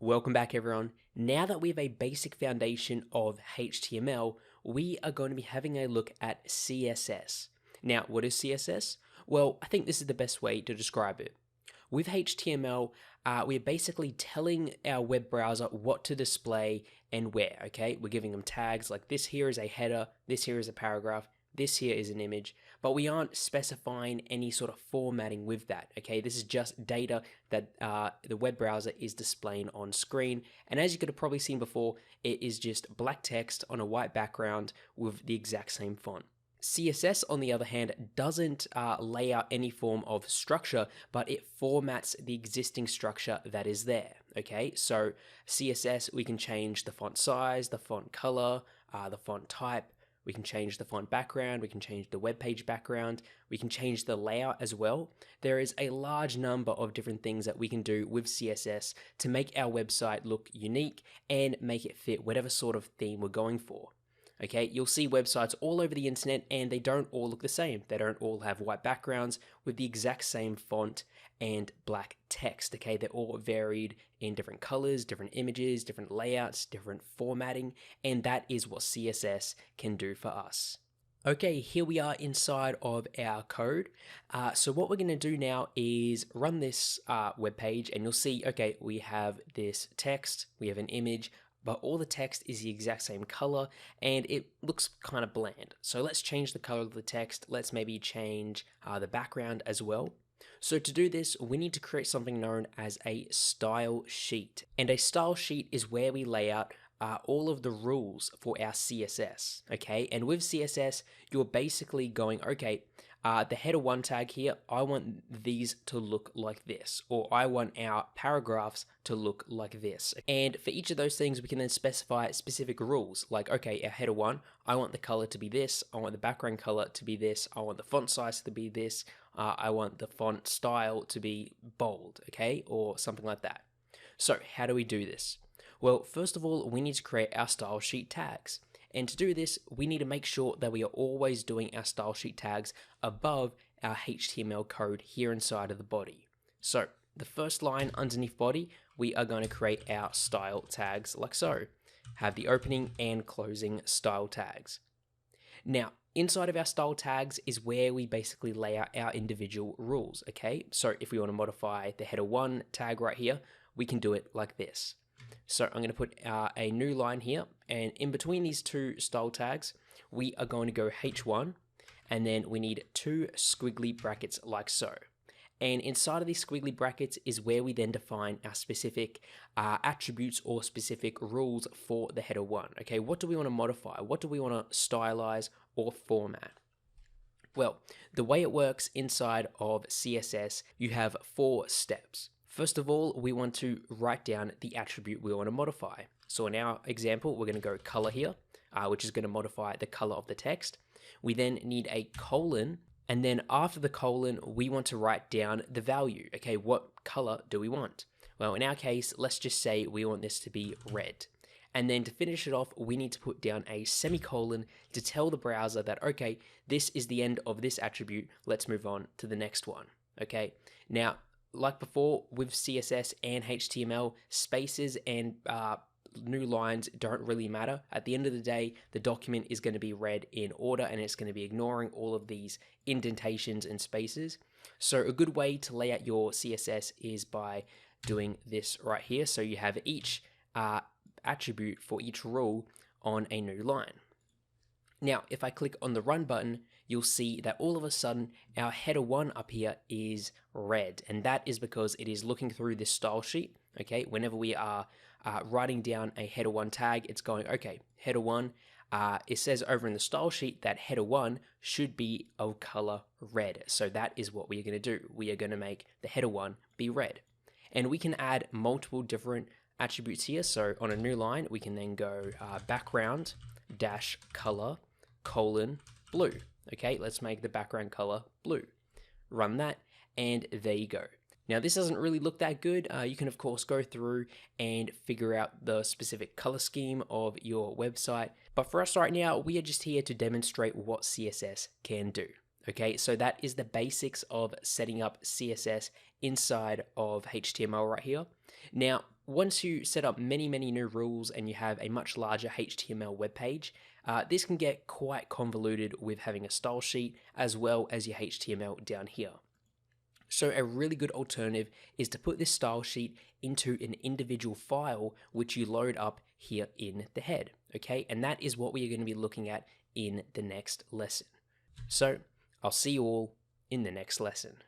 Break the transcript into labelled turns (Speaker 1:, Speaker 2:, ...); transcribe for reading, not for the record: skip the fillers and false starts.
Speaker 1: Welcome back everyone. Now that we have a basic foundation of HTML, we are going to be having a look at CSS. Now, what is CSS? Well, I think this is the best way to describe it. With HTML, we're basically telling our web browser what to display and where, okay? We're giving them tags like this here is a header, this here is a paragraph, this here is an image, but we aren't specifying any sort of formatting with that, okay? This is just data that the web browser is displaying on screen. And as you could have probably seen before, it is just black text on a white background with the exact same font. CSS, on the other hand, doesn't lay out any form of structure, but it formats the existing structure that is there, okay? So CSS, we can change the font size, the font color, the font type. We can change the font background, we can change the web page background, we can change the layout as well. There is a large number of different things that we can do with CSS to make our website look unique and make it fit whatever sort of theme we're going for. Okay, you'll see websites all over the internet and they don't all look the same. They don't all have white backgrounds with the exact same font and black text. Okay, they're all varied in different colors, different images, different layouts, different formatting, and that is what CSS can do for us. Okay, here we are inside of our code. So what we're going to do now is run this web page, and you'll see, okay, we have this text, we have an image, but all the text is the exact same color and it looks kind of bland. So let's change the color of the text. Let's maybe change the background as well. So to do this, we need to create something known as a style sheet. And a style sheet is where we lay out all of the rules for our CSS, okay? And with CSS, you're basically going, okay, the header 1 tag here, I want these to look like this, or I want our paragraphs to look like this. And for each of those things, we can then specify specific rules, like, okay, our header 1, I want the color to be this, I want the background color to be this, I want the font size to be this, I want the font style to be bold, okay, or something like that. So how do we do this? Well, first of all, we need to create our style sheet tags. And to do this, we need to make sure that we are always doing our style sheet tags above our HTML code here inside of the body. So the first line underneath body, we are going to create our style tags like so. Have the opening and closing style tags. Now, inside of our style tags is where we basically lay out our individual rules, okay? So if we want to modify the header 1 tag right here, we can do it like this. So I'm going to put a new line here, and in between these two style tags, we are going to go H1, and then we need 2 squiggly brackets like so. And inside of these squiggly brackets is where we then define our specific attributes or specific rules for the header 1. Okay, what do we want to modify? What do we want to stylize or format? Well, the way it works inside of CSS, you have 4 steps. First of all, we want to write down the attribute we want to modify. So in our example, we're going to go color here, which is going to modify the color of the text. We then need a colon, and then after the colon, we want to write down the value. Okay, what color do we want? Well, in our case, let's just say we want this to be red. And then to finish it off, we need to put down a semicolon to tell the browser that, okay, this is the end of this attribute. Let's move on to the next one. Okay, now, like before with CSS and HTML, spaces and new lines don't really matter. At the end of the day, the document is going to be read in order and it's going to be ignoring all of these indentations and spaces. So a good way to lay out your CSS is by doing this right here. So you have each attribute for each rule on a new line. Now, if I click on the run button, you'll see that all of a sudden our header 1 up here is red, and that is because it is looking through this style sheet. Okay, whenever we are writing down a header 1 tag, it's going, okay, header 1, it says over in the style sheet that header 1 should be of color red. So that is what we are going to do. We are going to make the header 1 be red. And we can add multiple different attributes here. So on a new line, we can then go background dash color colon blue. Okay, let's make the background color blue. Run that, and there you go. Now this doesn't really look that good. You can of course go through and figure out the specific color scheme of your website. But for us right now, we are just here to demonstrate what CSS can do. Okay, so that is the basics of setting up CSS inside of HTML right here. Now, once you set up many new rules and you have a much larger HTML web page, this can get quite convoluted with having a style sheet as well as your HTML down here. So a really good alternative is to put this style sheet into an individual file which you load up here in the head, okay? And that is what we are going to be looking at in the next lesson. So I'll see you all in the next lesson.